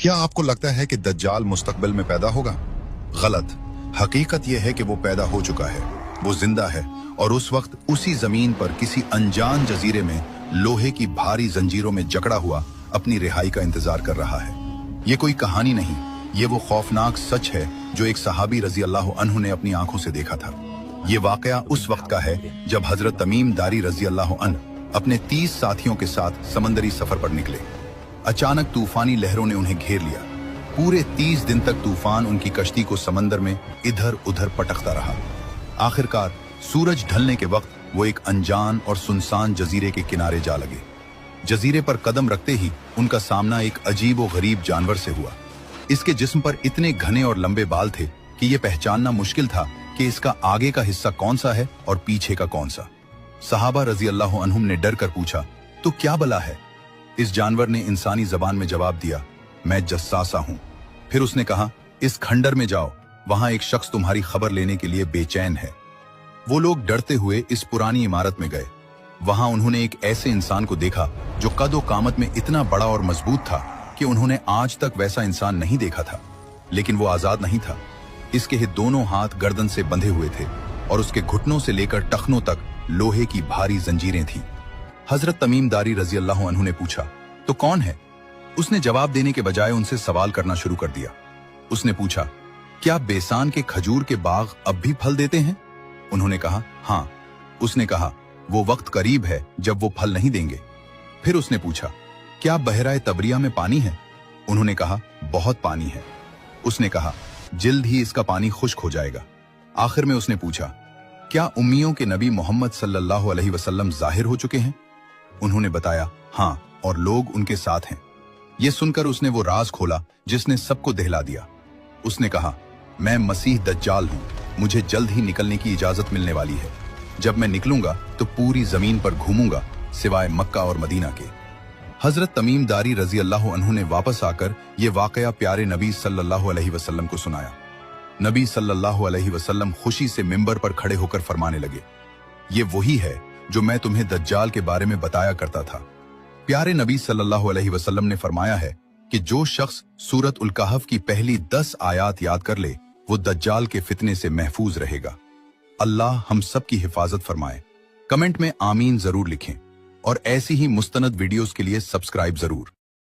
क्या आपको लगता है कि दज्जाल मुस्तकबिल में पैदा होगा? गलत। हकीकत यह है कि वो पैदा हो चुका है, वो जिंदा है और उस वक्त उसी जमीन पर किसी अनजान जजीरे में लोहे की भारी जंजीरों में जकड़ा हुआ अपनी रिहाई का इंतजार कर रहा है। ये कोई कहानी नहीं, ये वो खौफनाक सच है जो एक सहाबी रजी अल्लाह अन्हु ने अपनी आंखों से देखा था। ये वाकया उस वक्त का है जब हजरत तमीम दारी रजी अल्लाह अन्हु अपने 30 साथियों के साथ समंदरी सफर पर निकले। अचानक तूफानी लहरों ने उन्हें घेर लिया। पूरे 30 दिन तक तूफान उनकी कश्ती को समंदर में इधर उधर पटकता रहा। आखिरकार सूरज ढलने के वक्त वो एक अनजान और सुनसान जजीरे के किनारे जा लगे। जजीरे पर कदम रखते ही उनका सामना एक अजीब और गरीब जानवर से हुआ। इसके जिस्म पर इतने घने और लंबे बाल थे कि यह पहचानना मुश्किल था कि इसका आगे का हिस्सा कौन सा है और पीछे का कौन सा। सहाबा रजी अल्लाह अन्हुम ने डर कर पूछा, तो क्या बला है? इस जानवर ने इंसानी जबान में जवाब दिया, मैं जस्सासा हूं। फिर उसने कहा, इस खंडर में जाओ, वहां एक शख्स तुम्हारी खबर लेने के लिए बेचैन है। वो लोग डरते हुए इस पुरानी इमारत में गए। वहां उन्होंने एक ऐसे इंसान को देखा जो कद और कामत में इतना बड़ा और मजबूत था कि उन्होंने आज तक वैसा इंसान नहीं देखा था। लेकिन वो आजाद नहीं था। इसके दोनों हाथ गर्दन से बंधे हुए थे और उसके घुटनों से लेकर टखनों तक लोहे की भारी जंजीरें थीं। हजरत तमीम दारी रजी अल्लाह अन्हु ने पूछा, तो कौन है? उसने जवाब देने के बजाय उनसे सवाल करना शुरू कर दिया। उसने पूछा, क्या बेसान के खजूर के बाग अब भी फल देते हैं? उन्होंने कहा, हाँ। उसने कहा, वो वक्त करीब है जब वो फल नहीं देंगे। फिर उसने पूछा, क्या बहराए तबरिया में पानी है? उन्होंने कहा, बहुत पानी है। उसने कहा, जल्द ही इसका पानी खुश्क हो जाएगा। आखिर में उसने पूछा, क्या उम्मियों के नबी मोहम्मद सल्लल्लाहु अलैहि वसल्लम जाहिर हो चुके हैं? उन्होंने बताया, हाँ, और लोग उनके साथ हैं। यह सुनकर उसने वो राज खोला जिसने सबको दहला दिया। उसने कहा, मैं मसीह दज्जाल हूं, मुझे जल्द ही निकलने की इजाजत मिलने वाली है। जब मैं निकलूंगा तो पूरी जमीन पर घूमूंगा सिवाय मक्का और मदीना के। हजरत तमीम दारी रजी अल्लाह अन्हु ने वापस आकर ये वाकया प्यारे नबी सल्लल्लाहु अलैहि वसल्लम को सुनाया। नबी सल्लल्लाहु अलैहि वसल्लम खुशी से मिंबर पर खड़े होकर फरमाने लगे, ये वही है जो मैं तुम्हें दज्जाल के बारे में बताया करता था। प्यारे नबी सल्लल्लाहु अलैहि वसल्लम ने फरमाया है कि जो शख्स सूरत उल कहफ की पहली 10 आयात याद कर ले, वो दज्जाल के फितने से महफूज रहेगा। अल्लाह हम सब की हिफाजत फरमाए। कमेंट में आमीन जरूर लिखें और ऐसी ही मुस्तनद वीडियोस के लिए सब्सक्राइब जरूर।